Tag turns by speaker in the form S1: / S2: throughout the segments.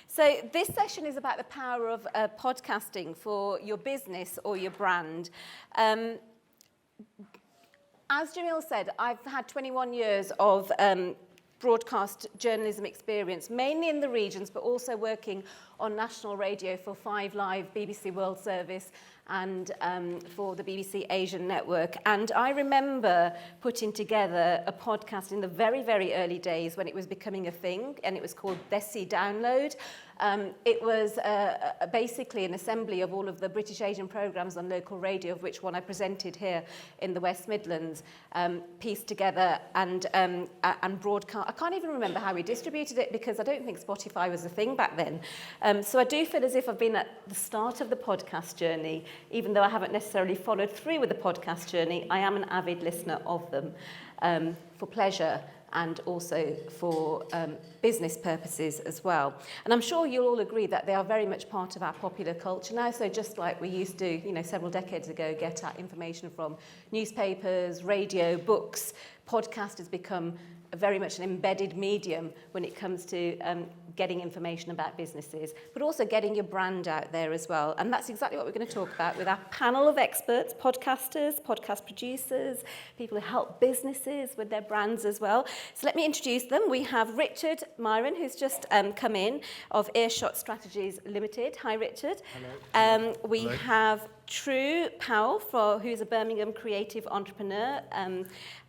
S1: So this session is about the power of podcasting for your business or your brand. As Jamil said, I've had 21 years of broadcast journalism experience, mainly in the regions, but also working on national radio for 5 Live, BBC World Service, and for the BBC Asian network. And I remember putting together a podcast in the very, very early days when it was becoming a thing, and it was called Desi Download. It was basically an assembly of all of the British Asian programmes on local radio, of which one I presented here in the West Midlands, pieced together and broadcast. I can't even remember how we distributed it because I don't think Spotify was a thing back then. So I do feel as if I've been at the start of the podcast journey, even though I haven't necessarily followed through with the podcast journey. I am an avid listener of them for pleasure and also for business purposes as well. And I'm sure you'll all agree that they are very much part of our popular culture now. So just like we used to, several decades ago, get our information from newspapers, radio, books, podcast has become very much an embedded medium when it comes to getting information about businesses, but also getting your brand out there as well. And that's exactly what we're going to talk about with our panel of experts, podcasters, podcast producers, people who help businesses with their brands as well. So let me introduce them. We have Richard Myron, who's just come in, of Earshot Strategies Limited. Hi, Richard.
S2: Hello.
S1: We
S2: Hello.
S1: have True Powell, who's a Birmingham creative entrepreneur,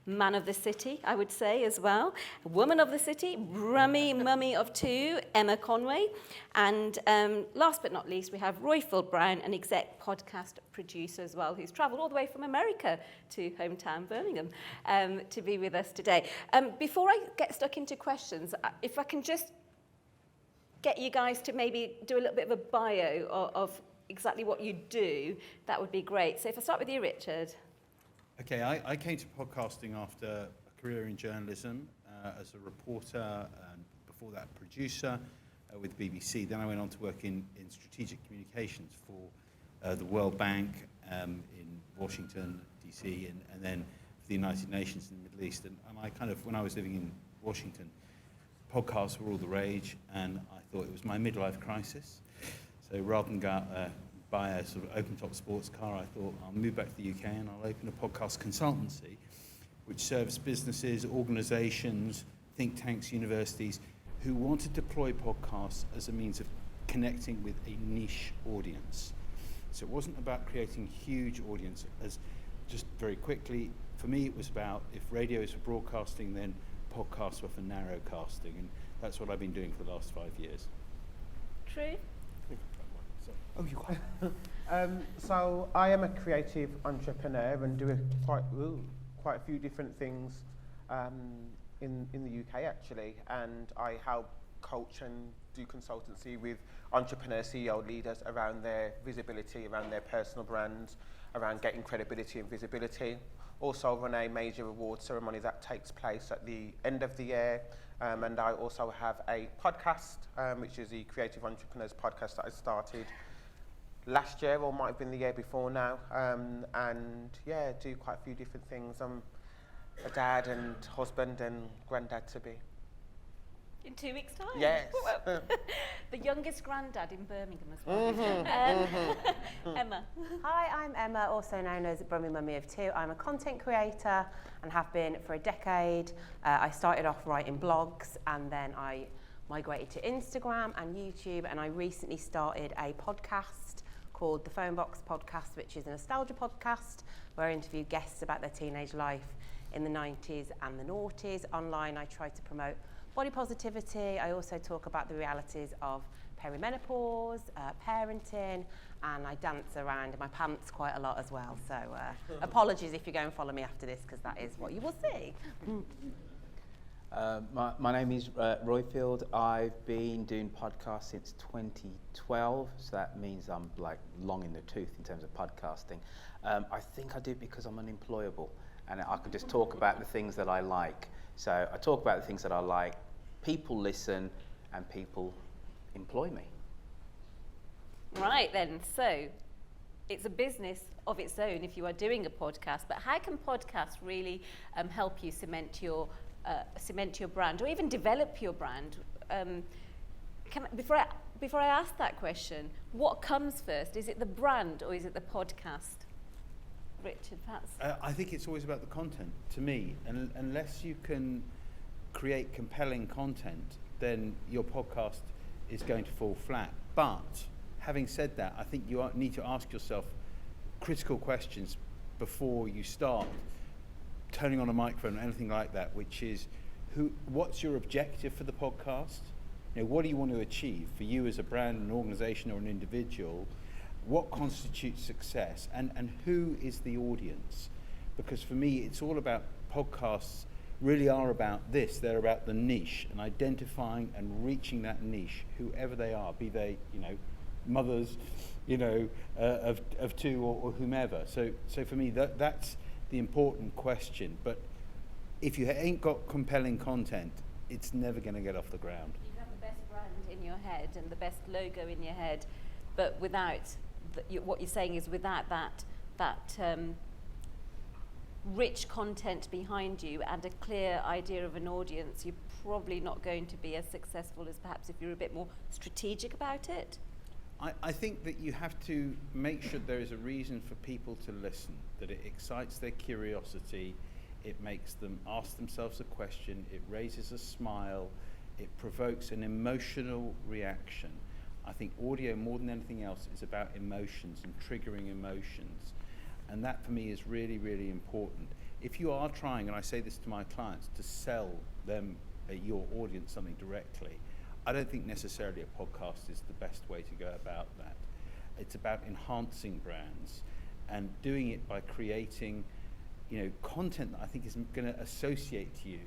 S1: man of the city, I would say, as well. Woman of the city, Rummy mummy of 2, Emma Conway. And last but not least, we have Roifield Brown, an exec podcast producer as well, who's travelled all the way from America to hometown Birmingham to be with us today. Before I get stuck into questions, if I can just get you guys to maybe do a little bit of a bio of exactly what you do, that would be great. So if I start with you, Richard.
S2: Okay, I came to podcasting after a career in journalism as a reporter and before that producer with BBC. Then I went on to work in strategic communications for the World Bank in Washington, DC, and then for the United Nations in the Middle East. And I kind of, when I was living in Washington, podcasts were all the rage, and I thought it was my midlife crisis. So rather than go out buy a sort of open-top sports car, I thought I'll move back to the UK and I'll open a podcast consultancy which serves businesses, organisations, think tanks, universities who want to deploy podcasts as a means of connecting with a niche audience. So it wasn't about creating huge audience. As just very quickly, for me it was about if radio is for broadcasting, then podcasts were for narrowcasting, and that's what I've been doing for the last 5 years.
S1: True.
S3: Oh, you are. So I am a creative entrepreneur and do quite a few different things in the UK actually, and I help coach and do consultancy with entrepreneur CEO leaders around their visibility, around their personal brands, around getting credibility and visibility. Also run a major award ceremony that takes place at the end of the year, and I also have a podcast, which is the Creative Entrepreneurs Podcast that I started last year, or might have been the year before now, and yeah, do quite a few different things. I'm a dad and husband and granddad to be.
S1: In 2 weeks' time?
S3: Yes.
S1: The youngest granddad in Birmingham as well. Emma.
S4: Hi, I'm Emma, also known as Brummy Mummy of 2. I'm a content creator and have been for a decade. I started off writing blogs and then I migrated to Instagram and YouTube, and I recently started a podcast called The Phone Box Podcast, which is a nostalgia podcast where I interview guests about their teenage life in the 90s and the noughties. Online, I try to promote body positivity. I also talk about the realities of perimenopause, parenting, and I dance around in my pants quite a lot as well. So apologies if you go and follow me after this, because that is what you will see.
S5: My name is Roifield. I've been doing podcasts since 2012, so that means I'm like long in the tooth in terms of podcasting. I think I do it because I'm unemployable and I can just talk about the things that I like. So I talk about the things that I like, people listen, and people employ me.
S1: Right then, so it's a business of its own if you are doing a podcast, but how can podcasts really help you cement your brand, or even develop your brand? Before I ask that question, what comes first? Is it the brand or is it the podcast? Richard, perhaps.
S2: I think it's always about the content, to me. And unless you can create compelling content, then your podcast is going to fall flat. But having said that, I think you need to ask yourself critical questions before you start turning on a microphone or anything like that, which is, what's your objective for the podcast? You know, what do you want to achieve for you as a brand, an organization, or an individual? What constitutes success, and who is the audience? Because for me, it's all about podcasts really are about this. They're about the niche and identifying and reaching that niche, whoever they are, be they, mothers, of two or whomever. So for me, that's the important question. But if you ain't got compelling content, it's never going to get off the ground.
S1: You have the best brand in your head and the best logo in your head, but without what you're saying is without that rich content behind you and a clear idea of an audience, you're probably not going to be as successful as perhaps if you're a bit more strategic about it.
S2: I think that you have to make sure there is a reason for people to listen, that it excites their curiosity, it makes them ask themselves a question, it raises a smile, it provokes an emotional reaction. I think audio, more than anything else, is about emotions and triggering emotions. And that, for me, is really, really important. If you are trying, and I say this to my clients, to sell them, your audience, something directly, I don't think necessarily a podcast is the best way to go about that. It's about enhancing brands and doing it by creating, content that I think is going to associate you,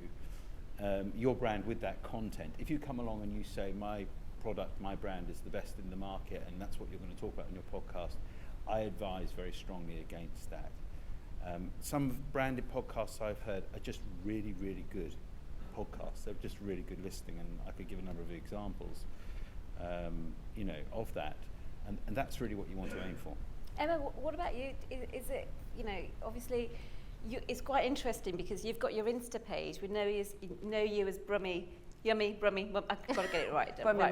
S2: your brand, with that content. If you come along and you say, my product, my brand is the best in the market, and that's what you're going to talk about in your podcast, I advise very strongly against that. Some branded podcasts I've heard are just really, really good podcasts. They're just really good listening, and I could give a number of examples, of that. And that's really what you want to aim for.
S1: Emma, what about you? Is it, obviously, it's quite interesting because you've got your Insta page. We know you as Brummy. Yummy Brummy, I've got to get it right.
S4: Brummy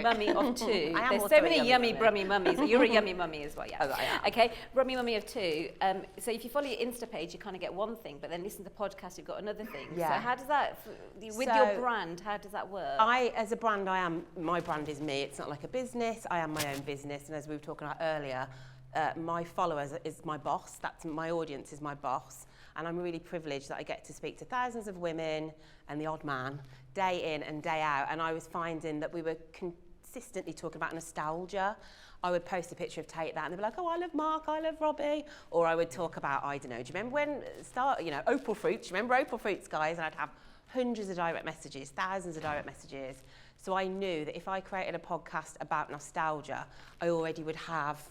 S4: Mummy
S1: of two.
S4: I am
S1: There's
S4: also
S1: so many
S4: a
S1: yummy
S4: mummy.
S1: Brummy mummies. You're a yummy mummy as well, yeah.
S4: Oh, I am.
S1: Okay, Brummy Mummy of two. So if you follow your Insta page, you kind of get one thing, but then listen to the podcast, you've got another thing.
S4: Yeah.
S1: So how does that, with
S4: So
S1: your brand, how does that work?
S4: As a brand, my brand is me. It's not like a business. I am my own business. And as we were talking about earlier, my followers is my boss. That's my audience is my boss. And I'm really privileged that I get to speak to thousands of women and the odd man day in and day out. And I was finding that we were consistently talking about nostalgia. I would post a picture of Take That and they'd be like, oh, I love Mark, I love Robbie. Or I would talk about, I don't know, do you remember when, Opal Fruits? Do you remember Opal Fruits, guys? And I'd have hundreds of direct messages, thousands of direct messages. So I knew that if I created a podcast about nostalgia, I already would have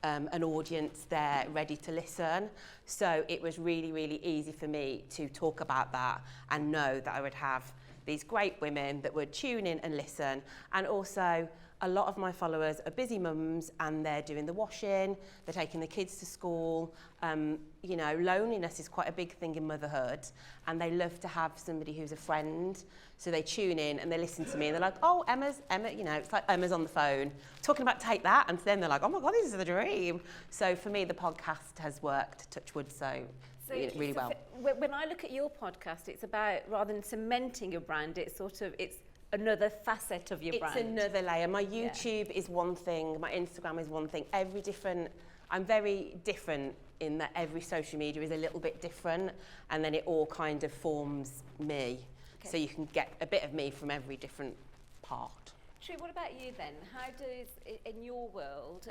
S4: an audience there ready to listen. So it was really, really easy for me to talk about that and know that I would have these great women that would tune in and listen. And also, a lot of my followers are busy mums and they're doing the washing, they're taking the kids to school. Loneliness is quite a big thing in motherhood, and they love to have somebody who's a friend. So they tune in and they listen to me and they're like, oh, Emma, it's like Emma's on the phone talking about Take That. And then they're like, oh my God, this is the dream. So for me, the podcast has worked, touch wood, so really well.
S1: When I look at your podcast, it's about, rather than cementing your brand, it's another facet of your brand.
S4: It's another layer. My YouTube is one thing, my Instagram is one thing. I'm very different in that every social media is a little bit different, and then it all kind of forms me. Okay. So you can get a bit of me from every different part.
S1: True, what about you then? How does, in your world,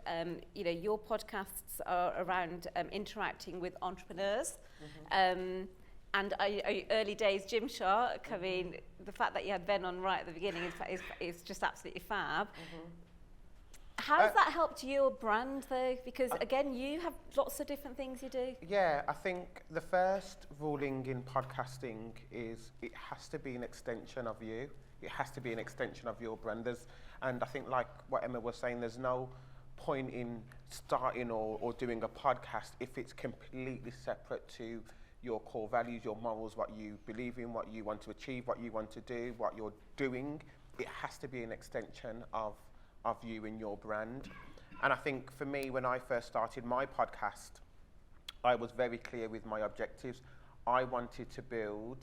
S1: your podcasts are around interacting with entrepreneurs, and early days Gymshark, I mean, the fact that you had Ben on right at the beginning is just absolutely fab. How has that helped your brand though? Because again, you have lots of different things you do.
S3: Yeah, I think the first ruling in podcasting is it has to be an extension of you. It has to be an extension of your brand. And I think like what Emma was saying, there's no point in starting or doing a podcast if it's completely separate to your core values, your morals, what you believe in, what you want to achieve, what you want to do, what you're doing. it has to be an extension of you and your brand. And I think for me, when I first started my podcast, I was very clear with my objectives. I wanted to build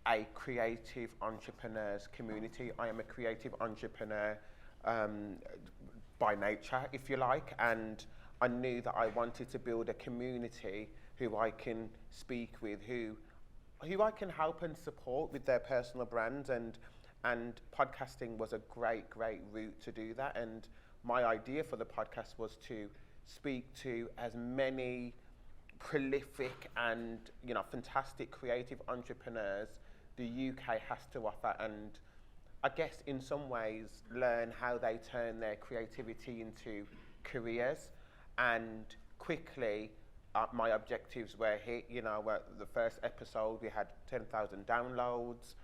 S3: a creative entrepreneurs community. I am a creative entrepreneur by nature, if you like, and I knew that I wanted to build a community who I can speak with, who I can help and support with their personal brands, and podcasting was a great route to do that. And my idea for the podcast was to speak to as many prolific and fantastic creative entrepreneurs the UK has to offer, and I guess in some ways learn how they turn their creativity into careers. And quickly my objectives were hit. The first episode we had 10,000 downloads.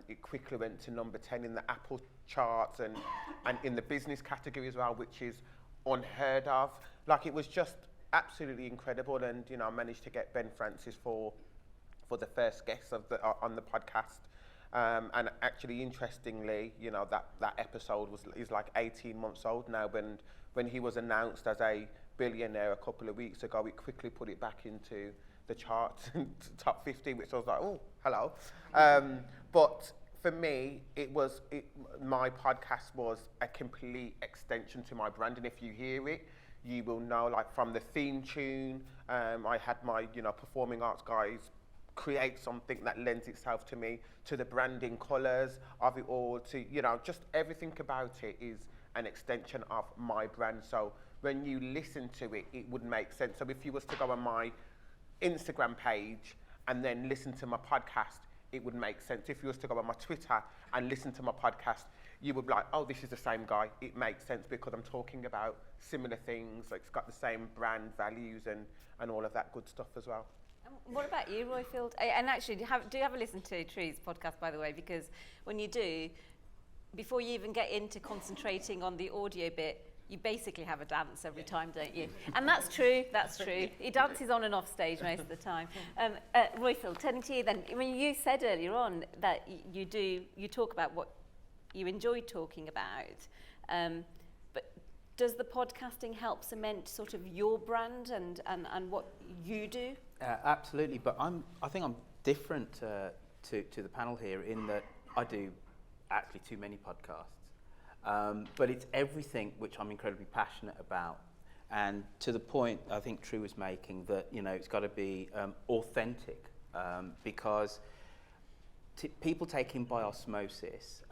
S3: It quickly went to number 10 in the Apple charts and in the business category as well, which is unheard of. Like, it was just absolutely incredible. And I managed to get Ben Francis for the first guest on the podcast. And actually, interestingly, that episode is like 18 months old now. When he was announced as a billionaire a couple of weeks ago, it quickly put it back into the charts, top 50, which I was like, oh, hello. But for me, my podcast was a complete extension to my brand. And if you hear it, you will know, like, from the theme tune, I had my, performing arts guys create something that lends itself to me, to the branding colours of it all, to, just everything about it is an extension of my brand. So when you listen to it, it would make sense. So if you was to go on my Instagram page and then listen to my podcast, it would make sense. If you was to go on my Twitter and listen to my podcast, you would be like, oh, this is the same guy. It makes sense because I'm talking about similar things. Like, it's got the same brand values and all of that good stuff as well.
S1: What about you, Royfield? And actually, do you have a listen to Tree's podcast, by the way? Because when you do, before you even get into concentrating on the audio bit, you basically have a dance every time, don't you? And that's true. He dances on and off stage most of the time. Royfield, turning to you then. I mean, you said earlier on that you talk about what you enjoy talking about. But does the podcasting help cement sort of your brand and what you do?
S5: Absolutely, but I think I'm different to the panel here in that I do actually too many podcasts, but it's everything which I'm incredibly passionate about, and to the point I think True was making that it's got to be authentic, because people take in by osmosis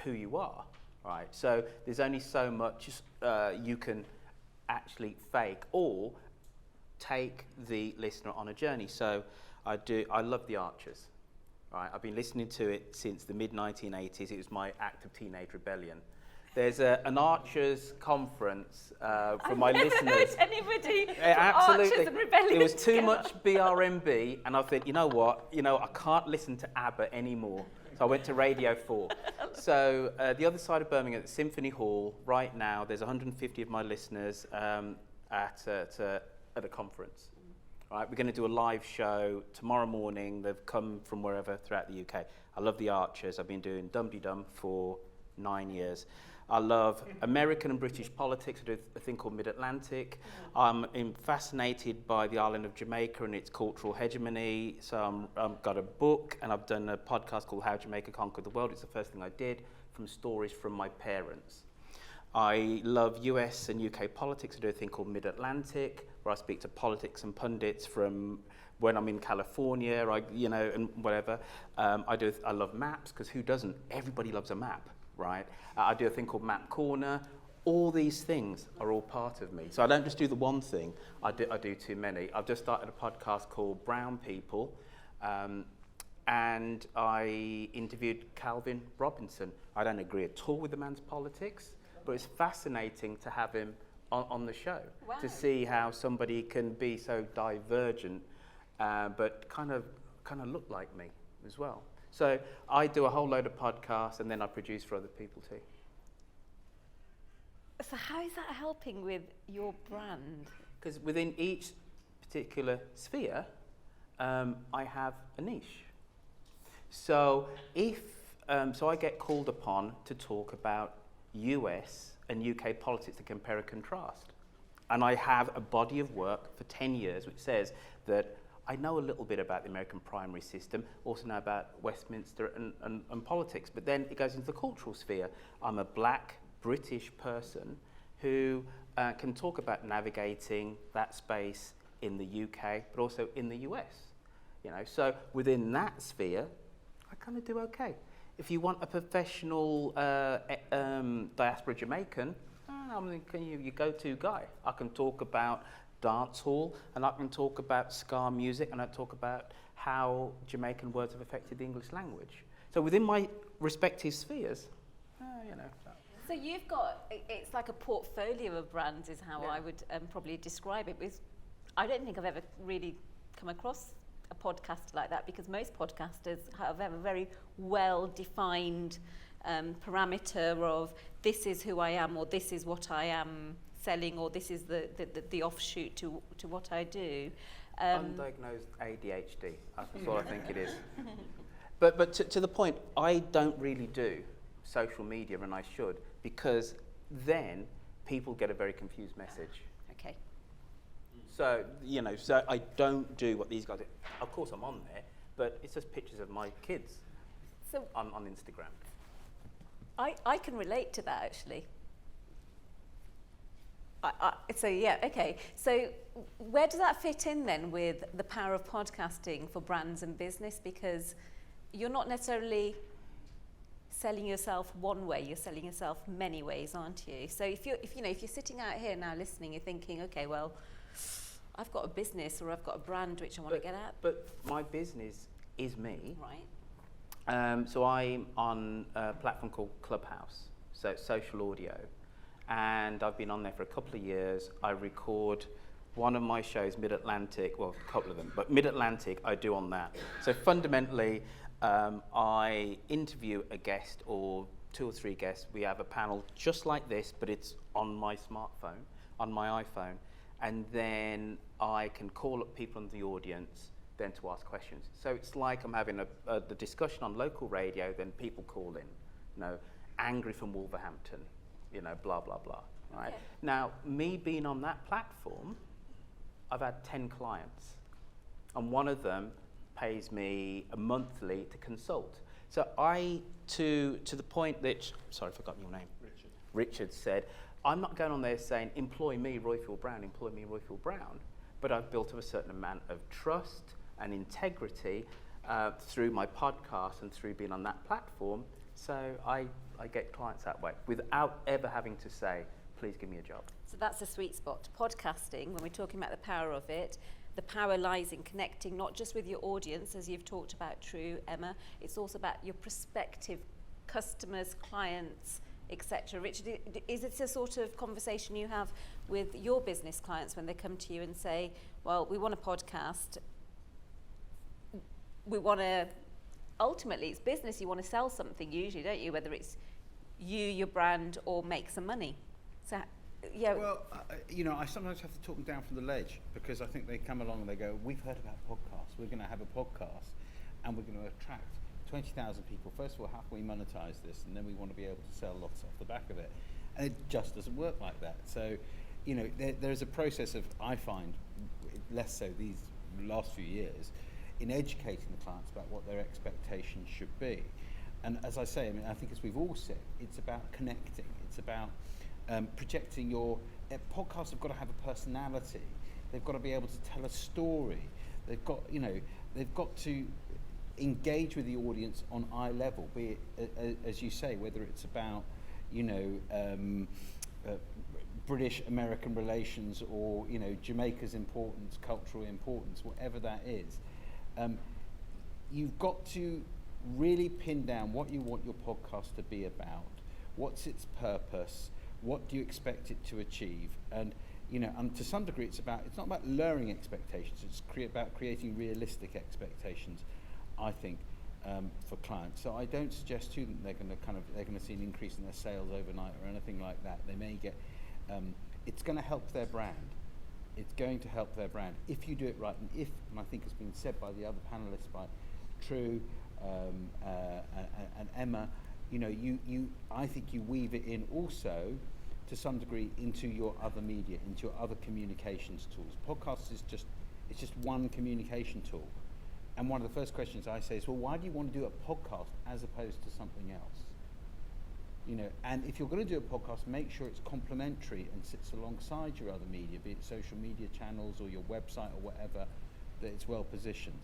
S5: who you are, right? So there's only so much you can actually fake or take the listener on a journey. So I love The Archers, right? I've been listening to it since the mid-1980s. It was my act of teenage rebellion. There's an Archers conference for my listeners.
S1: Anybody
S5: absolutely.
S1: Archers and rebellion.
S5: It was too much BRMB, and I thought, you know what? I can't listen to ABBA anymore. So I went to Radio 4. So the other side of Birmingham, at Symphony Hall, right now, there's 150 of my listeners at a conference. Right, we're going to do a live show tomorrow morning. They've come from wherever throughout the UK. I love The Archers. I've been doing Dum-de-Dum for 9 years. I love American and British politics. I do a thing called Mid-Atlantic. I'm fascinated by the island of Jamaica and its cultural hegemony. So I've got a book and I've done a podcast called How Jamaica Conquered the World. It's the first thing I did, from stories from my parents. I love US and UK politics. I do a thing called Mid-Atlantic, where I speak to politics and pundits from when I'm in California, and whatever. I love maps, because who doesn't? Everybody loves a map, right? I do a thing called Map Corner. All these things are all part of me. So I don't just do the one thing. I do too many. I've just started a podcast called Brown People, and I interviewed Calvin Robinson. I don't agree at all with the man's politics, but it's fascinating to have him on the show.
S1: Wow.
S5: To see how somebody can be so divergent, but kind of look like me as well. So I do a whole load of podcasts, and then I produce for other people too.
S1: So how is that helping with your brand?
S5: Because within each particular sphere, I have a niche. So if So I get called upon to talk about US and UK politics to compare and contrast. And I have a body of work for 10 years which says that I know a little bit about the American primary system, also know about Westminster and politics, but then it goes into the cultural sphere. I'm a black British person who can talk about navigating that space in the UK, but also in the US. You know, so within that sphere, I kind of do okay. If you want a professional diaspora Jamaican, I'm your go-to guy. I can talk about dance hall, and I can talk about ska music, and I talk about how Jamaican words have affected the English language. So within my respective spheres, you know.
S1: So you've got, it's like a portfolio of brands is how
S5: Yeah.
S1: I would probably describe it. I don't think I've ever really come across a podcast like that, because most podcasters have a very well-defined parameter of this is who I am, or this is what I am selling, or this is the offshoot to what I do.
S5: Undiagnosed ADHD, that's what I think it is. But to the point, I don't really do social media, and I should, because then people get a very confused message.
S1: Okay.
S5: So, you know, so I don't do what these guys do. Of course I'm on there, but it's just pictures of my kids
S1: So
S5: on Instagram.
S1: I can relate to that, actually. So yeah, okay. So where does that fit in then with the power of podcasting for brands and business? Because you're not necessarily selling yourself one way, you're selling yourself many ways, aren't you? So if you're sitting out here now listening, you're thinking, okay, well, I've got a business or I've got a brand which I want to get at.
S5: But my business is me.
S1: Right.
S5: So I'm on a platform called Clubhouse, so it's social audio. And I've been on there for a couple of years. I record one of my shows, Mid-Atlantic, well, a couple of them, but Mid-Atlantic I do on that. So fundamentally, I interview a guest or 2 or 3 guests. We have a panel just like this, but it's on my smartphone, on my iPhone. And then I can call up people in the audience then to ask questions. So it's like I'm having the discussion on local radio, then people call in, you know, angry from Wolverhampton, you know, blah, blah, blah, right?
S1: Okay.
S5: Now, me being on that platform, I've had 10 clients, and one of them pays me a monthly to consult. So to the point that, sorry, I forgot your name. Richard said, I'm not going on there saying, employ me, Roifield Brown, employ me, Roifield Brown, but I've built up a certain amount of trust and integrity through my podcast and through being on that platform. So I get clients that way without ever having to say, please give me a job.
S1: So that's a sweet spot. Podcasting, when we're talking about the power of it, the power lies in connecting not just with your audience, as you've talked about, True, Emma, it's also about your prospective customers, clients, etc. Richard, is it a sort of conversation you have with your business clients when they come to you and say, well, we want a podcast, we want to, ultimately it's business, you want to sell something usually, don't you, whether it's you, your brand, or make some money. So, yeah.
S2: Well, you know, I sometimes have to talk them down from the ledge, because I think they come along and they go, we've heard about podcasts, we're going to have a podcast and we're going to attract 20,000 people. First of all, how can we monetize this? And then we want to be able to sell lots off the back of it. And it just doesn't work like that. So, you know, there's a process of, I find, less so these last few years, in educating the clients about what their expectations should be. And as I say, I mean, I think as we've all said, it's about connecting. It's about projecting your... podcasts have got to have a personality. They've got to be able to tell a story. They've got, you know, they've got to engage with the audience on eye level, be it, as you say, whether it's about, you know, British-American relations or, you know, Jamaica's importance, cultural importance, whatever that is. You've got to really pin down what you want your podcast to be about, what's its purpose, what do you expect it to achieve, and you know, and to some degree it's not about lowering expectations, it's about creating realistic expectations, I think, for clients. So I don't suggest to them they're going to see an increase in their sales overnight or anything like that. They may get, it's going to help their brand. It's going to help their brand if you do it right, and I think it's been said by the other panelists, by True, and Emma, you know, I think you weave it in also to some degree into your other media, into your other communications tools. Podcasts is just one communication tool. And one of the first questions I say is, well, why do you want to do a podcast as opposed to something else? You know, and if you're going to do a podcast, make sure it's complementary and sits alongside your other media, be it social media channels or your website or whatever, that it's well positioned.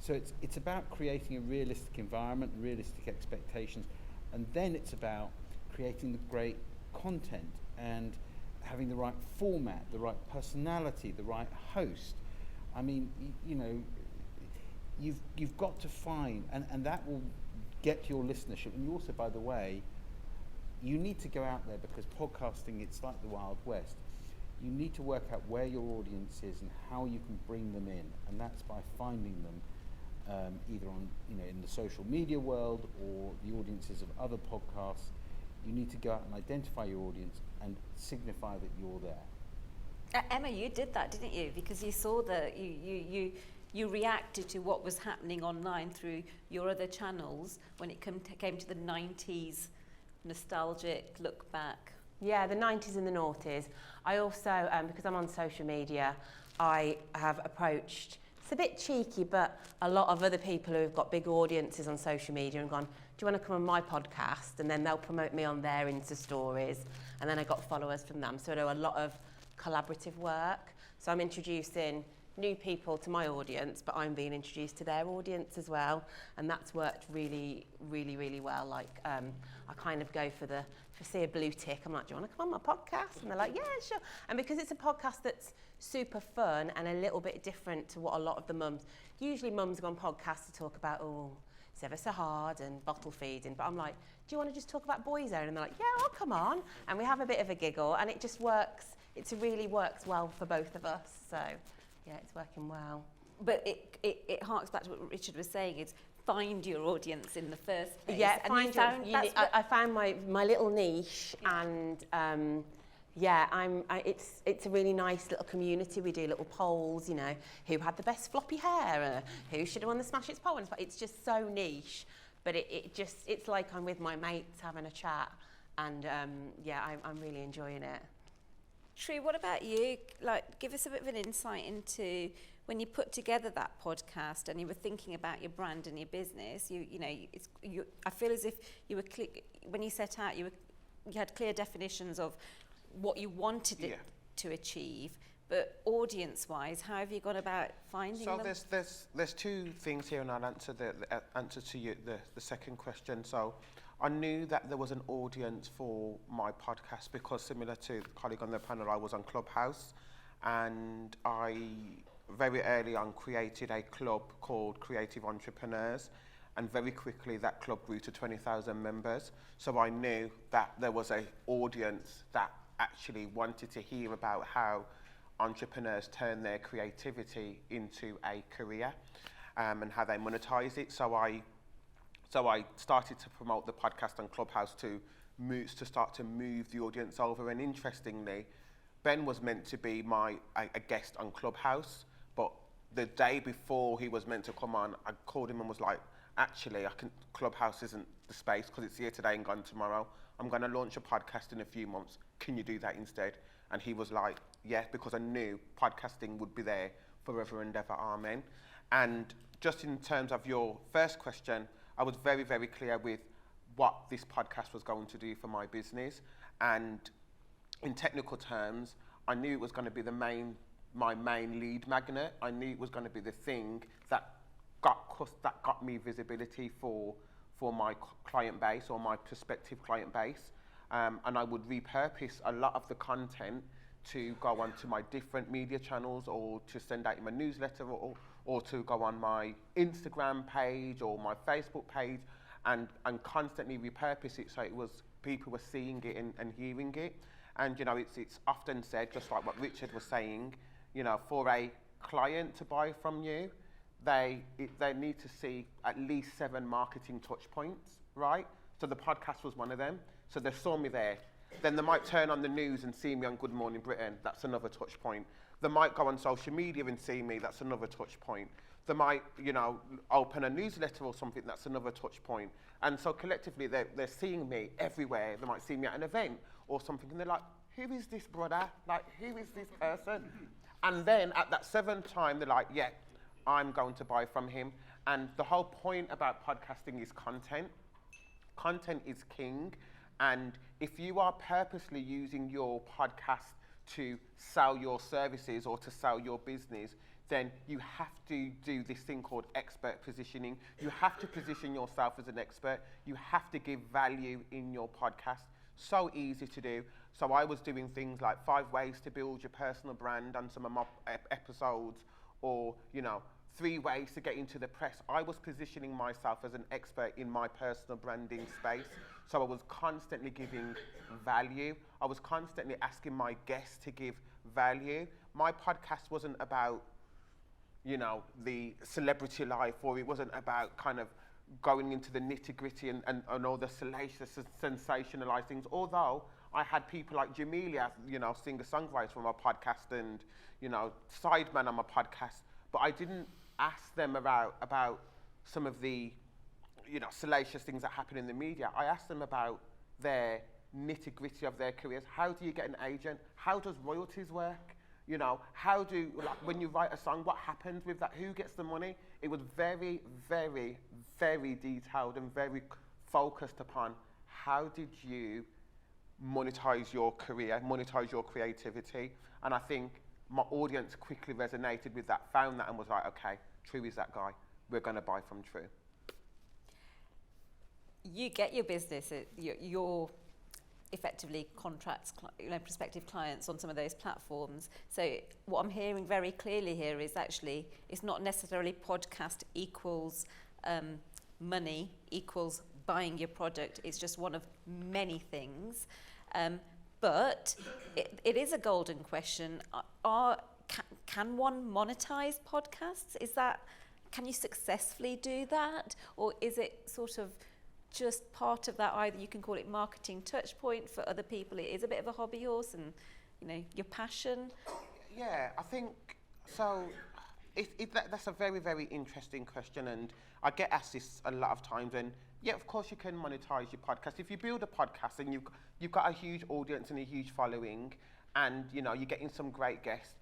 S2: So it's about creating a realistic environment, realistic expectations, and then it's about creating the great content and having the right format, the right personality, the right host. I mean, you know, you've got to find, and that will get your listenership. And you also, by the way, you need to go out there, because podcasting, it's like the Wild West. You need to work out where your audience is and how you can bring them in, and that's by finding them either on, you know, in the social media world or the audiences of other podcasts. You need to go out and identify your audience and signify that you're there.
S1: Emma, you did that, didn't you? Because you saw you reacted to what was happening online through your other channels when it came to the 90s nostalgic look back.
S4: Yeah, the 90s and the noughties. I also, because I'm on social media, I have approached, it's a bit cheeky, but a lot of other people who've got big audiences on social media and gone, do you want to come on my podcast? And then they'll promote me on their Insta stories. And then I got followers from them. So I do a lot of collaborative work. So I'm introducing new people to my audience, but I'm being introduced to their audience as well. And that's worked really, really, really well. Like, I kind of go for if I see a blue tick, I'm like, do you want to come on my podcast? And they're like, yeah, sure. And because it's a podcast that's super fun and a little bit different to what a lot of the mums, usually mums go on podcasts to talk about, it's ever so hard and bottle feeding. But I'm like, do you want to just talk about Boyzone? And they're like, yeah, I'll come on. And we have a bit of a giggle, and it just works. It really works well for both of us. So, yeah, it's working well.
S1: But it harks back to what Richard was saying, is find your audience in the first place.
S4: Yeah,
S1: and
S4: I found my little niche, yeah. And it's a really nice little community. We do little polls, you know, who had the best floppy hair, who should have won the Smash It's poll. It's just so niche, but it's like I'm with my mates having a chat, and I'm really enjoying it.
S1: True, what about you? Like, give us a bit of an insight into when you put together that podcast and you were thinking about your brand and your business. I feel as if you were when you set out, you had clear definitions of what you wanted it to achieve. But audience-wise, how have you gone about finding them?
S3: So there's two things here, and I'll answer the answer to you the second question. So I knew that there was an audience for my podcast because, similar to the colleague on the panel, I was on Clubhouse, and I very early on created a club called Creative Entrepreneurs, and very quickly that club grew to 20,000 members. So I knew that there was an audience that actually wanted to hear about how entrepreneurs turn their creativity into a career, and how they monetize it. So I started to promote the podcast on Clubhouse to start to move the audience over. And interestingly, Ben was meant to be a guest on Clubhouse, but the day before he was meant to come on, I called him and was like, actually, Clubhouse isn't the space because it's here today and gone tomorrow. I'm going to launch a podcast in a few months. Can you do that instead? And he was like, yeah, because I knew podcasting would be there forever and ever, amen. And just in terms of your first question, I was very, very clear with what this podcast was going to do for my business. And in technical terms, I knew it was going to be my main lead magnet. I knew it was going to be the thing that got me visibility for my client base or my prospective client base. And I would repurpose a lot of the content to go onto my different media channels, or to send out in my newsletter, or to go on my Instagram page or my Facebook page, and constantly repurpose it so people were seeing it and hearing it. And you know, it's often said, just like what Richard was saying, you know, for a client to buy from you, they need to see at least 7 marketing touch points, right? So the podcast was one of them. So they saw me there. Then they might turn on the news and see me on Good Morning Britain. That's another touch point. They might go on social media and see me. That's another touch point. They might, you know, open a newsletter or something. That's another touch point. And so collectively, they're seeing me everywhere. They might see me at an event or something, and they're like, who is this brother? Like, who is this person? And then at that seventh time, they're like, yeah, I'm going to buy from him. And the whole point about podcasting is content. Content is king. And if you are purposely using your podcast to sell your services or to sell your business, then you have to do this thing called expert positioning. You have to position yourself as an expert. You have to give value in your podcast. So easy to do. So I was doing things like 5 ways to build your personal brand on some of my episodes, or, you know, 3 ways to get into the press. I was positioning myself as an expert in my personal branding space. So I was constantly giving value. I was constantly asking my guests to give value. My podcast wasn't about, you know, the celebrity life, or it wasn't about kind of going into the nitty-gritty and all the salacious, sensationalized things. Although I had people like Jamelia, you know, singer-songwriter from my podcast, and, you know, Sideman on my podcast. But I didn't ask them about some of the, you know, salacious things that happen in the media. I asked them about their nitty-gritty of their careers. How do you get an agent? How does royalties work? You know, how do, like, when you write a song, what happens with that? Who gets the money? It was very, very, very detailed and very focused upon how did you monetize your career, monetize your creativity. And I think my audience quickly resonated with that, found that, and was like, okay, True is that guy. We're going to buy from True.
S1: You get your business, your effectively contracts, you know, prospective clients on some of those platforms. So what I'm hearing very clearly here is actually it's not necessarily podcast equals money equals buying your product. It's just one of many things. But it is a golden question. Can one monetize podcasts? Can you successfully do that? Or is it sort of just part of that? Either you can call it marketing touch point, for other people it is a bit of a hobby horse and, you know, your passion.
S3: Yeah, I think so. That's a very, very interesting question, and I get asked this a lot of times. And yeah, of course you can monetize your podcast. If you build a podcast and you've got a huge audience and a huge following, and, you know, you're getting some great guests,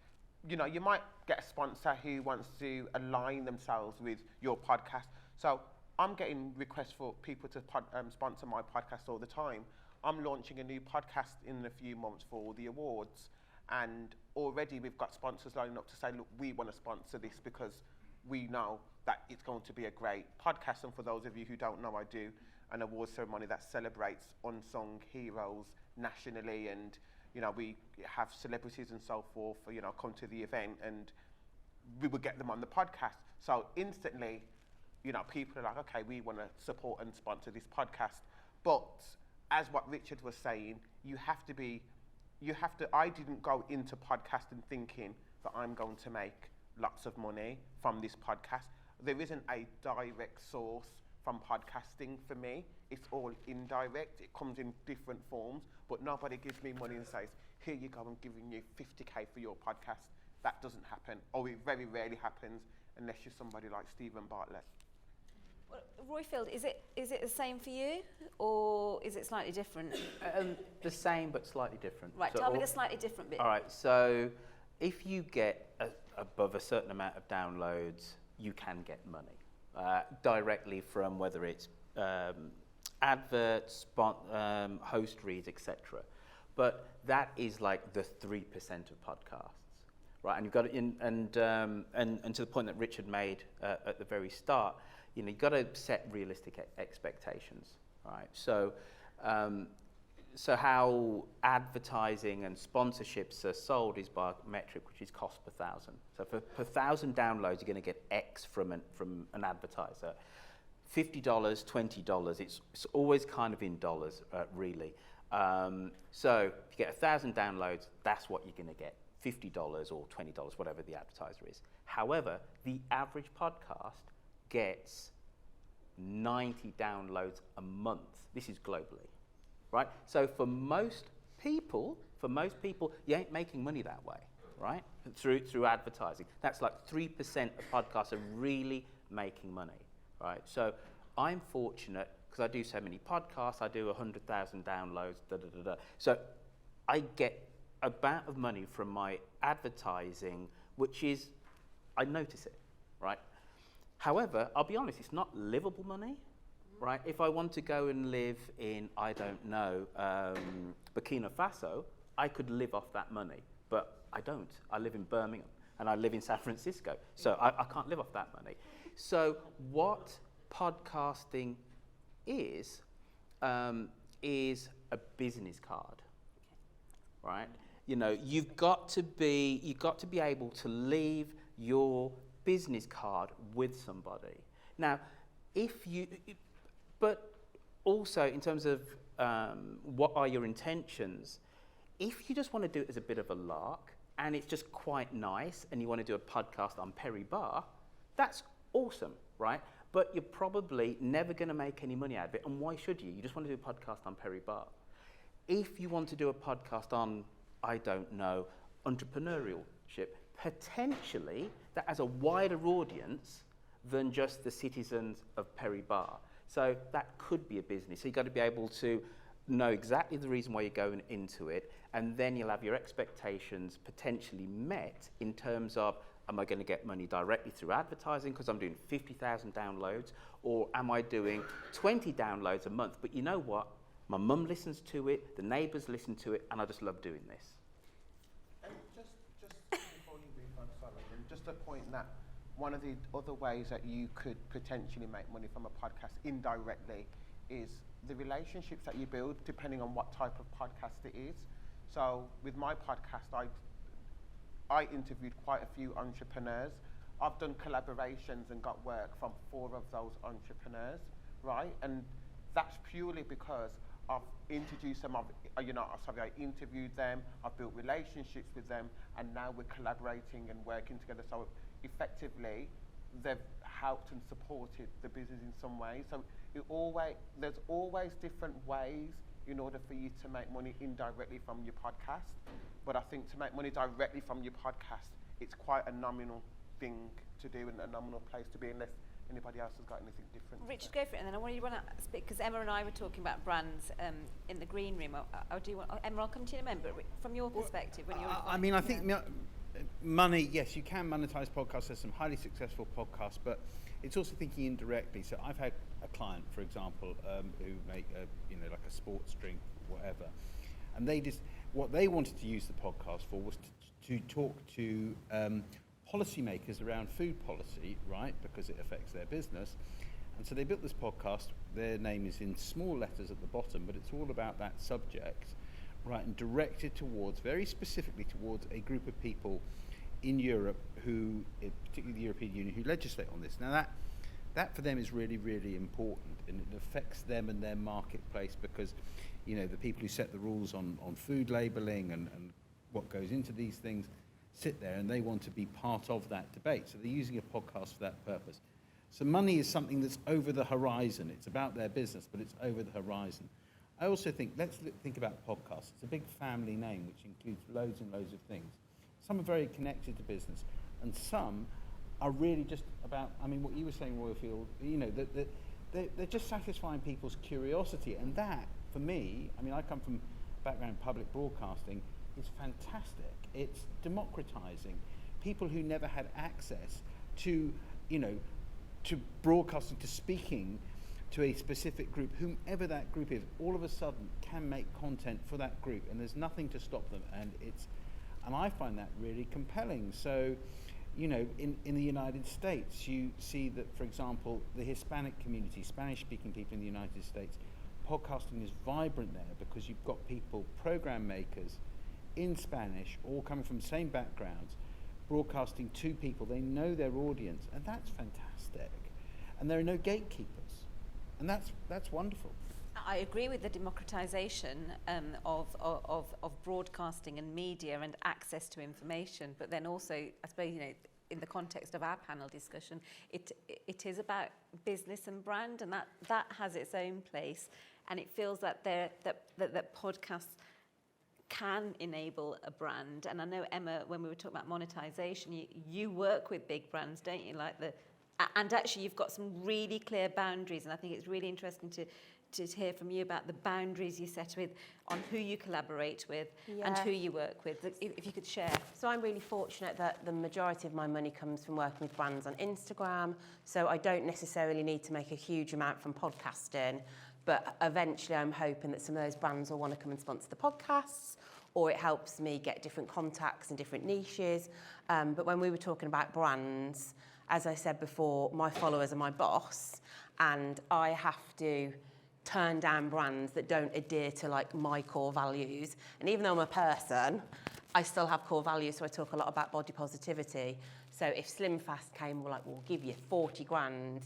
S3: you know, you might get a sponsor who wants to align themselves with your podcast. So I'm getting requests for people to sponsor my podcast all the time. I'm launching a new podcast in a few months for the awards, and already we've got sponsors lining up to say, look, we want to sponsor this because we know that it's going to be a great podcast. And for those of you who don't know, I do an award ceremony that celebrates unsung heroes nationally, and, you know, we have celebrities and so forth, you know, come to the event, and we would get them on the podcast. So instantly, you know, people are like, okay, we want to support and sponsor this podcast. But as what Richard was saying, I didn't go into podcasting thinking that I'm going to make lots of money from this podcast. There isn't a direct source from podcasting for me. It's all indirect. It comes in different forms, but nobody gives me money and says, here you go, I'm giving you 50K for your podcast. That doesn't happen, or it very rarely happens unless you're somebody like Stephen Bartlett.
S1: Well, Royfield, is it the same for you, or is it slightly different?
S5: The same but slightly different.
S1: Right,
S5: So
S1: tell me the slightly different bit.
S5: All right, so if you get above a certain amount of downloads, you can get money directly from whether it's adverts, host reads, etc. But that is like the 3% of podcasts, right? And you've got to, and to the point that Richard made at the very start, you know, you've got to set realistic expectations, right? So, so how advertising and sponsorships are sold is by a metric which is cost per thousand. So per 1,000 downloads, you're going to get X from an advertiser. $50, $20, it's always kind of in dollars, really. So if you get 1,000 downloads, that's what you're going to get, $50 or $20, whatever the advertiser is. However, the average podcast gets 90 downloads a month. This is globally, right? So for most people, you ain't making money that way, right? Through advertising. That's like 3% of podcasts are really making money, right? So I'm fortunate because I do so many podcasts. I do 100,000 downloads, So I get a amount of money from my advertising, which is, I notice it, right? However, I'll be honest, it's not livable money, right? If I want to go and live in, I don't know, Burkina Faso, I could live off that money, but I don't. I live in Birmingham and I live in San Francisco, so I can't live off that money. So what podcasting is a business card, right? You know, you've got to be able to leave your business card with somebody. Now, but also in terms of what are your intentions, if you just want to do it as a bit of a lark and it's just quite nice and you want to do a podcast on Perry Bar, that's awesome, right? But you're probably never going to make any money out of it. And why should you? You just want to do a podcast on Perry Bar. If you want to do a podcast on, I don't know, entrepreneurship, potentially that has a wider audience than just the citizens of Perry Bar. So that could be a business. So you've got to be able to know exactly the reason why you're going into it, and then you'll have your expectations potentially met in terms of, am I going to get money directly through advertising because I'm doing 50,000 downloads, or am I doing 20 downloads a month? But you know what? My mum listens to it, the neighbours listen to it, and I just love doing this.
S3: And just before you move on, Solomon, just a point that one of the other ways that you could potentially make money from a podcast indirectly is the relationships that you build depending on what type of podcast it is. So with my podcast, I interviewed quite a few entrepreneurs. I've done collaborations and got work from 4 of those entrepreneurs, right? And that's purely because I've introduced them, I interviewed them, I've built relationships with them, and now we're collaborating and working together. So effectively, they've helped and supported the business in some way. So there's always different ways in order for you to make money indirectly from your podcast. But I think to make money directly from your podcast, it's quite a nominal thing to do and a nominal place to be, unless anybody else has got anything different.
S1: Richard, go for it, and then I want you to speak, because Emma and I were talking about brands in the green room. Emma, I'll come to you in a moment, but from your perspective, when you're...
S2: I mean, I think money, yes, you can monetize podcasts. There's some highly successful podcasts, but it's also thinking indirectly. So I've had a client, for example, who make like a sports drink, whatever, and what they wanted to use the podcast for was to talk to policymakers around food policy, right? Because it affects their business. And so they built this podcast. Their name is in small letters at the bottom, but it's all about that subject, right? And directed very specifically towards a group of people in Europe who, particularly the European Union, who legislate on this. Now that for them is really, really important, and it affects them and their marketplace because, the people who set the rules on food labeling and what goes into these things sit there and they want to be part of that debate. So they're using a podcast for that purpose. So money is something that's over the horizon. It's about their business, but it's over the horizon. I also think, let's think about podcasts. It's a big family name, which includes loads and loads of things. Some are very connected to business, and some are really just about, what you were saying, Royfield, they're just satisfying people's curiosity. And that, for me, I come from a background in public broadcasting, is fantastic. It's democratizing. People who never had access to, to broadcasting, to speaking to a specific group, whomever that group is, all of a sudden can make content for that group, and there's nothing to stop them. And I find that really compelling. So, in the United States, you see that, for example, the Hispanic community, Spanish-speaking people in the United States, podcasting is vibrant there because you've got people, program makers in Spanish, all coming from the same backgrounds, broadcasting to people. They know their audience, and that's fantastic. And there are no gatekeepers, and that's wonderful.
S1: I agree with the democratization of broadcasting and media and access to information, but then also, I suppose, in the context of our panel discussion, it is about business and brand, and that has its own place, and it feels that that podcasts can enable a brand. And I know, Emma, when we were talking about monetization, you work with big brands, don't you? And actually you've got some really clear boundaries, and I think it's really interesting to hear from you about the boundaries you set with on who you collaborate with and who you work with, if you could share.
S4: So I'm really fortunate that the majority of my money comes from working with brands on Instagram, so I don't necessarily need to make a huge amount from podcasting, but eventually I'm hoping that some of those brands will want to come and sponsor the podcasts, or it helps me get different contacts in different niches. But when we were talking about brands, as I said before, my followers are my boss, and I have to turn down brands that don't adhere to like my core values. And even though I'm a person, I still have core values, so I talk a lot about body positivity. So if Slim Fast came, we're like, we'll give you 40 grand,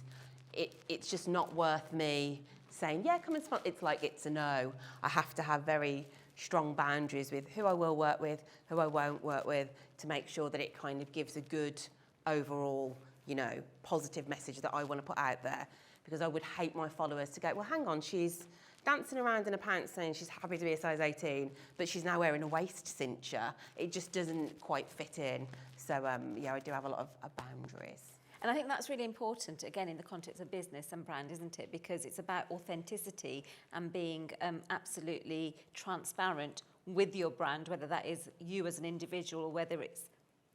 S4: it's just not worth me saying, yeah, come and sponsor. It's like, it's a no. I have to have very strong boundaries with who I will work with, who I won't work with, to make sure that it kind of gives a good overall, you know, positive message that I want to put out there. Because I would hate my followers to go, well, hang on, she's dancing around in a pants saying she's happy to be a size 18, but she's now wearing a waist cincher. It just doesn't quite fit in. So, yeah, I do have a lot of boundaries.
S1: And I think that's really important, again, in the context of business and brand, isn't it? Because it's about authenticity and being absolutely transparent with your brand, whether that is you as an individual or whether it's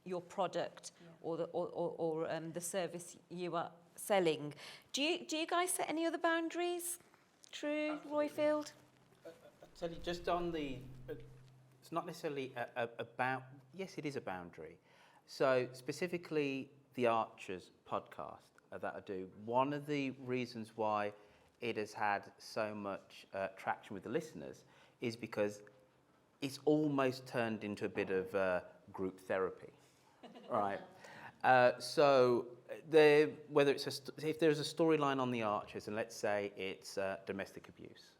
S1: your product or the service you are selling. Do you guys set any other boundaries? True, Royfield?
S5: I'll tell you, just on the, it's not necessarily about, yes, it is a boundary. So specifically the Archers podcast that I do, one of the reasons why it has had so much traction with the listeners is because it's almost turned into a bit of group therapy, right? So whether it's if there's a storyline on the Archers, and let's say it's domestic abuse,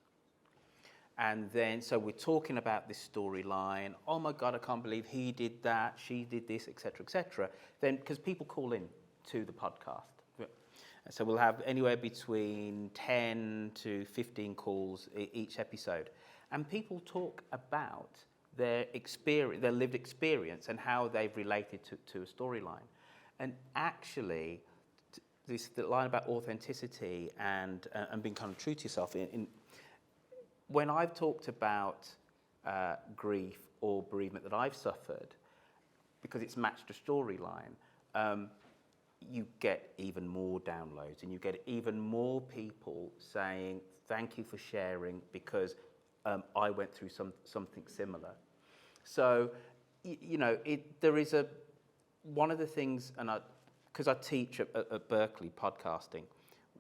S5: and then so we're talking about this storyline. Oh my God, I can't believe he did that, she did this, etc., etc. Then because people call in to the podcast, so we'll have anywhere between 10 to 15 calls each episode, and people talk about their experience, their lived experience, and how they've related to a storyline. And actually, the line about authenticity and being kind of true to yourself. When I've talked about grief or bereavement that I've suffered, because it's matched a storyline, you get even more downloads and you get even more people saying, thank you for sharing because I went through something similar. So, you know, there is one of the things, and because I teach at Berkeley podcasting,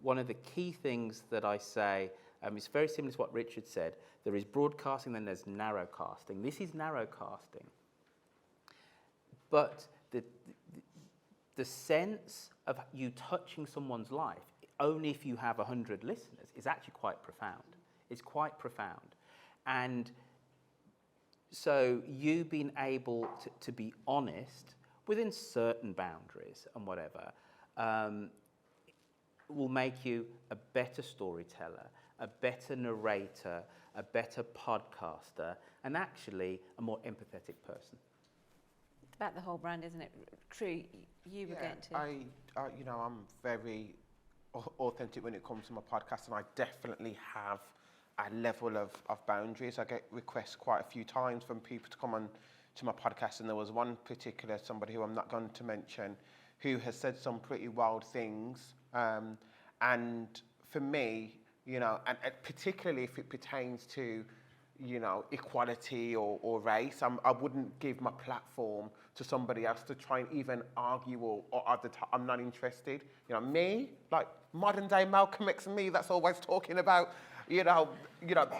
S5: one of the key things that I say, it's very similar to what Richard said. There is broadcasting, then there's narrowcasting. This is narrowcasting. But the sense of you touching someone's life, only if you have 100 listeners, is actually quite profound. It's quite profound. And so you being able to be honest within certain boundaries and whatever will make you a better storyteller, a better narrator, a better podcaster, and actually a more empathetic person.
S1: It's about the whole brand, isn't it? True, you were going to...
S3: You know, I'm very authentic when it comes to my podcast, and I definitely have a level of boundaries. I get requests quite a few times from people to come on to my podcast, and there was one particular somebody who I'm not going to mention who has said some pretty wild things, and for me, you know, and particularly if it pertains to, you know, equality or race, I wouldn't give my platform to somebody else to try and even argue or I'm not interested. You know, me, like modern day Malcolm X and me, that's always talking about, you know,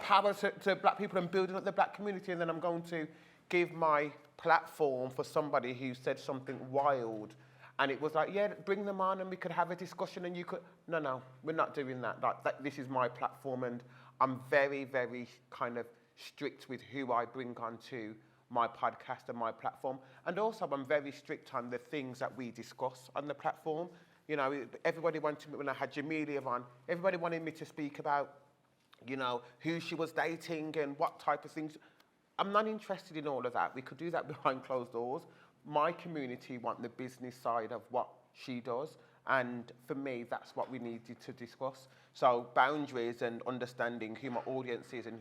S3: power to black people and building up the black community, and then I'm going to give my platform for somebody who said something wild. And it was like, yeah, bring them on and we could have a discussion and you could... No, we're not doing that. This is my platform, and I'm very, very kind of strict with who I bring onto my podcast and my platform. And also I'm very strict on the things that we discuss on the platform. You know, everybody wanted me, when I had Jamelia on, everybody wanted me to speak about, you know, who she was dating and what type of things. I'm not interested in all of that. We could do that behind closed doors. My community want the business side of what she does. And for me, that's what we needed to discuss. So boundaries and understanding who my audience is and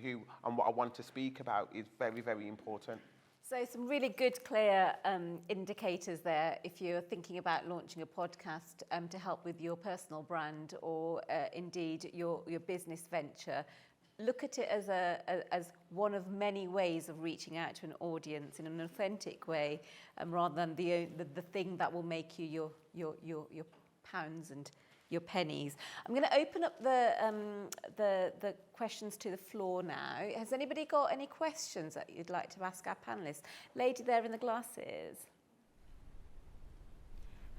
S3: what I want to speak about is very, very important.
S1: So some really good, clear indicators there if you're thinking about launching a podcast to help with your personal brand or indeed your business venture. Look at it as one of many ways of reaching out to an audience in an authentic way, rather than the thing that will make you your pounds and your pennies. I'm going to open up the questions to the floor now. Has anybody got any questions that you'd like to ask our panellists? Lady there in the glasses.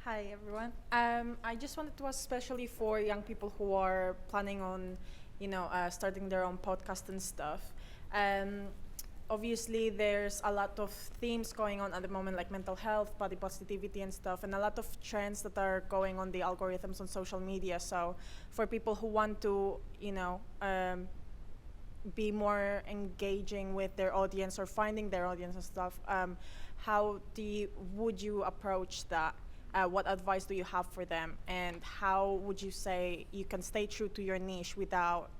S6: Hi everyone. I just wanted to ask, especially for young people who are planning on, starting their own podcast and stuff. Obviously, there's a lot of themes going on at the moment, like mental health, body positivity and stuff, and a lot of trends that are going on the algorithms on social media. So for people who want to, be more engaging with their audience or finding their audience and stuff, would you approach that? What advice do you have for them? And how would you say you can stay true to your niche without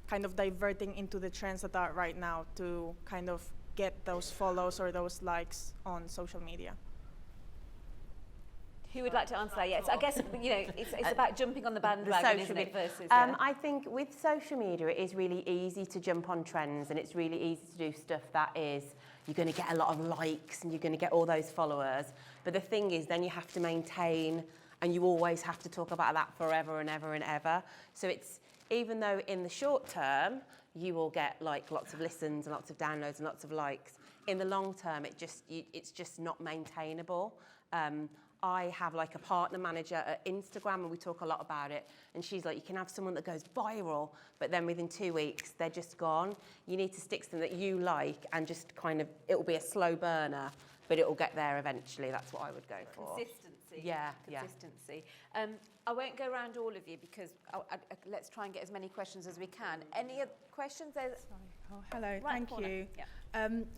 S6: kind of diverting into the trends that are right now to kind of get those follows or those likes on social media?
S1: Who would like to answer that? Yes, I guess it's about jumping on the bandwagon, isn't it? Versus,
S4: I think with social media, it is really easy to jump on trends, and it's really easy to do stuff that is you're going to get a lot of likes and you're going to get all those followers. But the thing is, then you have to maintain, and you always have to talk about that forever and ever and ever. So it's, even though in the short term you will get like lots of listens and lots of downloads and lots of likes, in the long term it's just not maintainable. I have like a partner manager at Instagram, and we talk a lot about it, and she's like, you can have someone that goes viral, but then within 2 weeks they're just gone. You need to stick to them that you like, and just kind of, it'll be a slow burner, but it'll get there eventually. That's what I would go for.
S1: Consistency.
S4: Yeah.
S1: Consistency. I won't go around all of you because let's try and get as many questions as we can. Any other questions?
S7: Oh, hello,
S1: Right
S7: thank
S1: corner.
S7: you.
S1: Yeah.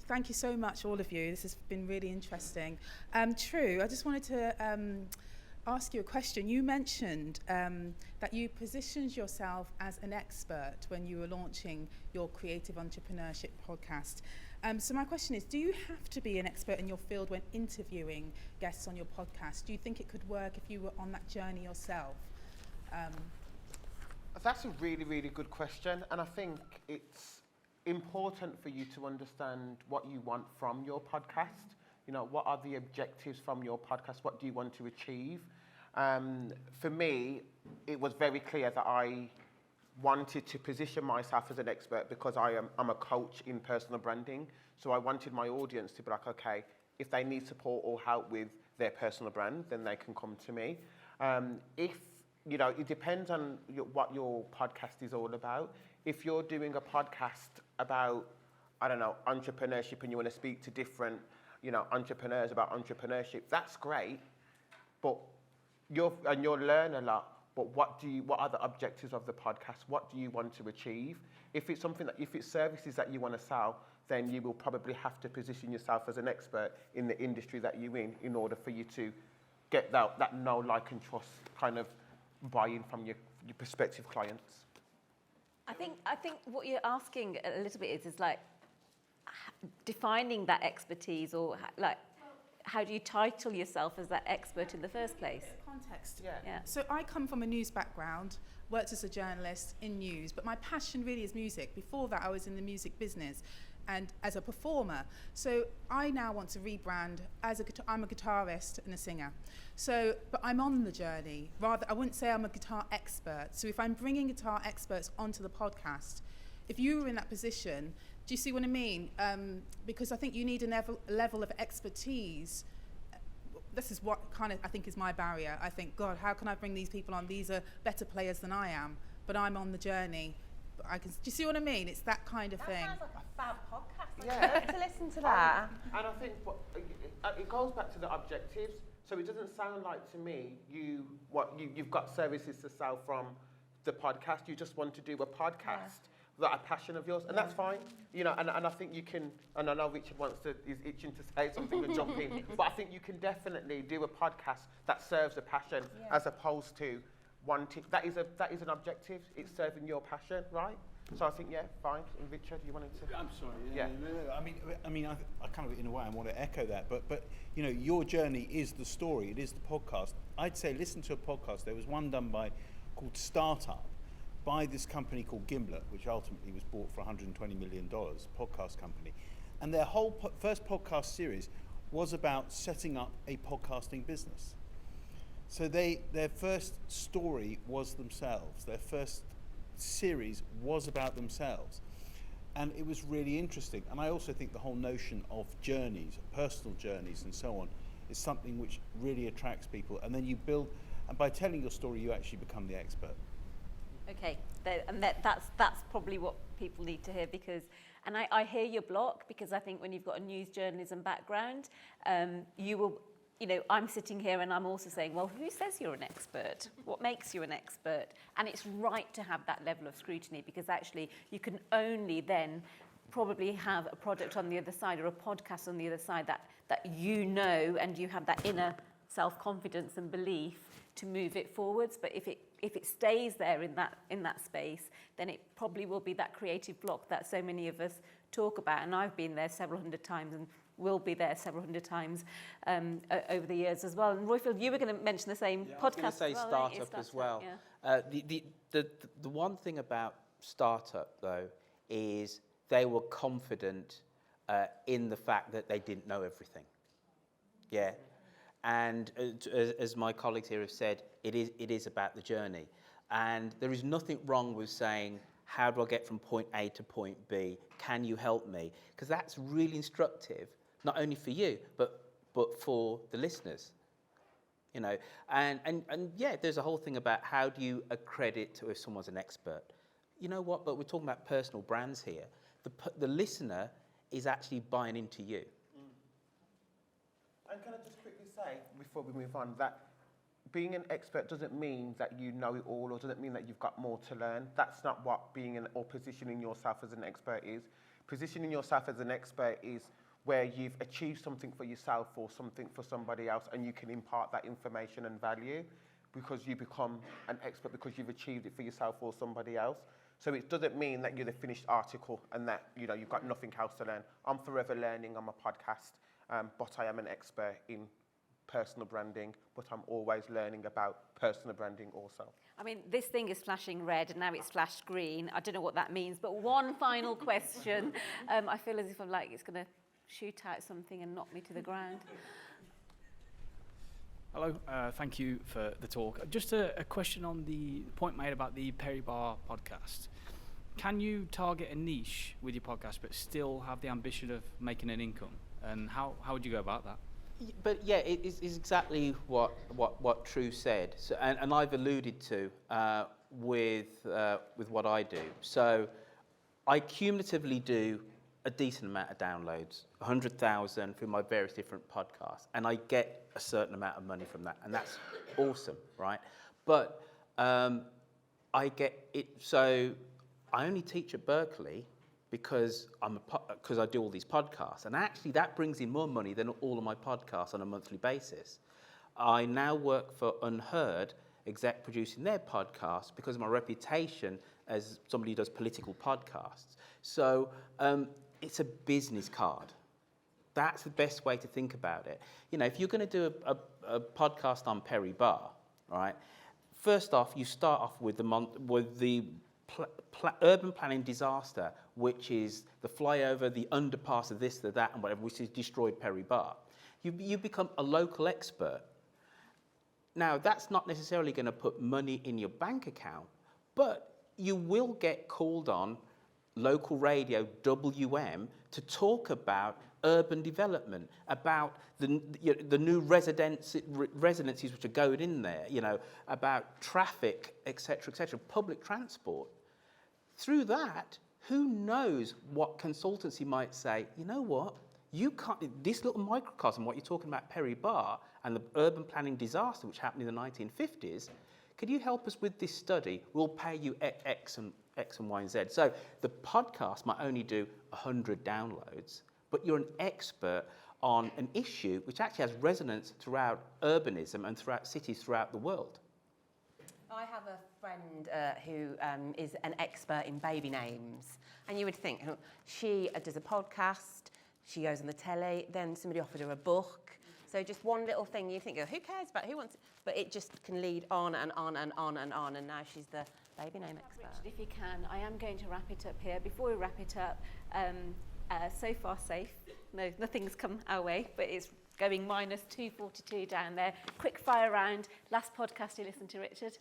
S7: Thank you so much, all of you. This has been really interesting. True, I just wanted to ask you a question. You mentioned that you positioned yourself as an expert when you were launching your Creative Entrepreneurship podcast. So my question is, do you have to be an expert in your field when interviewing guests on your podcast? Do you think it could work if you were on that journey yourself?
S3: That's a really, really good question, and I think it's important for you to understand what you want from your podcast. What are the objectives from your podcast? What do you want to achieve? For me, it was very clear that I wanted to position myself as an expert because I'm a coach in personal branding. So I wanted my audience to be like, okay, if they need support or help with their personal brand, then they can come to me. It depends on what your podcast is all about. If you're doing a podcast about, entrepreneurship, and you want to speak to different, entrepreneurs about entrepreneurship, that's great. But you'll learn a lot. But what are the objectives of the podcast? What do you want to achieve? If it's services that you want to sell, then you will probably have to position yourself as an expert in the industry that you're in order for you to get that know, like, and trust kind of buy-in from your prospective clients.
S1: I think what you're asking a little bit is like defining that expertise, or like how do you title yourself as that expert in the first place?
S7: Context.
S1: Yeah.
S7: So I come from a news background, worked as a journalist in news, but my passion really is music. Before that, I was in the music business and as a performer. So I now want to rebrand as I'm a guitarist and a singer. So, but I'm on the journey. Rather, I wouldn't say I'm a guitar expert. So if I'm bringing guitar experts onto the podcast, if you were in that position, do you see what I mean? Because I think you need a level of expertise. This is what kind of I think is my barrier. I think, God, how can I bring these people on? These are better players than I am, but I'm on the journey. Do you see what I mean? It's that kind of thing.
S4: That sounds like a fab podcast.
S3: Yeah.
S4: I'd love to listen to that.
S3: And I think it goes back to the objectives. So it doesn't sound like to me you've got services to sell from the podcast. You just want to do a podcast that are passion of yours, and that's fine. You know, and I think you can, and I know Richard is itching to say something and jump in, but I think you can definitely do a podcast that serves a passion as opposed to wanting, that is an objective, it's serving your passion, right? So I think, yeah, fine. And Richard, you wanted to?
S2: I'm sorry.
S3: Yeah.
S2: No. I mean, I kind of, in a way, I want to echo that. But you know, your journey is the story. It is the podcast. I'd say listen to a podcast. There was one done called Startup, by this company called Gimlet, which ultimately was bought for $120 million, podcast company. And their whole first podcast series was about setting up a podcasting business. So their first story was themselves. Their first series was about themselves, and it was really interesting. And I also think the whole notion of journeys, personal journeys and so on, is something which really attracts people, and then you build, and by telling your story you actually become the expert.
S1: Okay, and that's probably what people need to hear, because, and I hear your block, because I think when you've got a news journalism background, you will, you know, I'm sitting here and I'm also saying, well, who says you're an expert? What makes you an expert? And it's right to have that level of scrutiny, because actually you can only then probably have a product on the other side, or a podcast on the other side that you know, and you have that inner self-confidence and belief to move it forwards. But if it stays there in that space, then it probably will be that creative block that so many of us talk about. And I've been there several hundred times, and will be there several hundred times over the years as well. And Royfield, you were going to mention the same podcast.
S5: I was going to say
S1: as well, weren't you?
S5: startup as well.
S1: Yeah.
S5: The one thing about startup, though, is they were confident in the fact that they didn't know everything. Yeah. And as my colleagues here have said, it is about the journey. And there is nothing wrong with saying, how do I get from point A to point B? Can you help me? Because that's really instructive, not only for you, but for the listeners. You know, and yeah, there's a whole thing about how do you accredit if someone's an expert. You know what? But we're talking about personal brands here. The listener is actually buying into you.
S3: And can I just quickly say, before we move on, that being an expert doesn't mean that you know it all, or doesn't mean that you've got more to learn. That's not what being or positioning yourself as an expert is. Positioning yourself as an expert is where you've achieved something for yourself or something for somebody else, and you can impart that information and value because you become an expert because you've achieved it for yourself or somebody else. So it doesn't mean that you're the finished article and that, you know, you've got nothing else to learn. I'm forever learning on my podcast, but I am an expert in personal branding, but I'm always learning about personal branding also.
S1: I mean, this thing is flashing red and now it's flashed green. I don't know what that means, but one final question. I feel as if I'm like, it's going to shoot out something and knock me to the ground.
S8: Hello, thank you for the talk. Just a question on the point made about the Perry Bar podcast. Can you target a niche with your podcast but still have the ambition of making an income? And how would you go about that?
S5: But yeah, it is exactly what True said, so, and I've alluded to with what I do. So I cumulatively do a decent amount of downloads, 100,000 through my various different podcasts, and I get a certain amount of money from that, and that's awesome, right? But I get it. So I only teach at Berkeley because I do all these podcasts, and actually that brings in more money than all of my podcasts on a monthly basis. I now work for Unheard, exec producing their podcast because of my reputation as somebody who does political podcasts. So it's a business card. That's the best way to think about it. You know, if you're going to do a podcast on Perry Bar, right? First off, you start off with the urban planning disaster, which is the flyover, the underpass of this, the that, and whatever, which has destroyed Perry Bar. You become a local expert. Now, that's not necessarily going to put money in your bank account, but you will get called on local radio, WM, to talk about urban development, about the new residencies which are going in there, you know, about traffic, etc., public transport. Through that, who knows what consultancy might say, you know what, you can't, this little microcosm, what you're talking about Perry Bar and the urban planning disaster which happened in the 1950s, could you help us with this study? We'll pay you X X and Y and Z. So the podcast might only do 100 downloads, but you're an expert on an issue which actually has resonance throughout urbanism and throughout cities throughout the world.
S4: I have a friend who is an expert in baby names, and you would think she does a podcast, she goes on the telly, then somebody offered her a book. So just one little thing, you think, oh, who cares about, who wants it? But it just can lead on and on and on and on, and now she's the baby name expert.
S1: Richard, if you can, I am going to wrap it up here. Before we wrap it up, so far safe. No, nothing's come our way, but it's going minus 242 down there. Quick fire round. Last podcast you listened to, Richard?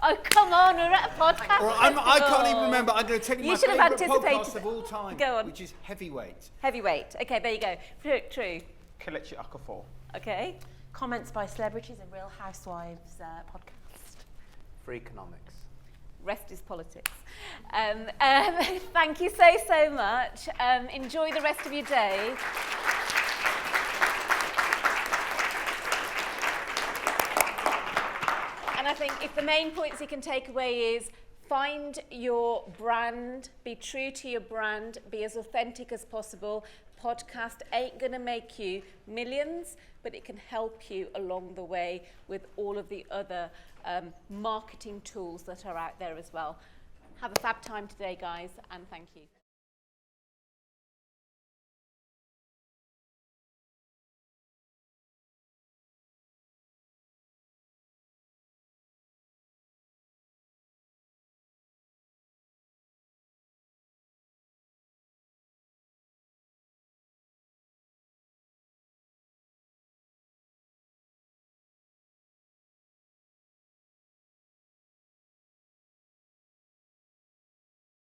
S1: Oh, come on, we're at a podcast.
S2: Well, I can't even remember. I'm going to tell you,
S1: You
S2: my
S1: should have
S2: favourite podcast
S1: anticipated
S2: of all time,
S1: Go on.
S2: which is Heavyweight.
S1: Heavyweight. Okay, there you go. True.
S3: Kelechi Okafor.
S1: Okay.
S4: Comments by Celebrities, a Real Housewives podcast.
S5: Free economics.
S1: Rest is politics. Thank you so much. Enjoy the rest of your day. And I think if the main points you can take away is find your brand, be true to your brand, be as authentic as possible. Podcast ain't going to make you millions, but it can help you along the way with all of the other marketing tools that are out there as well. Have a fab time today, guys, and thank you.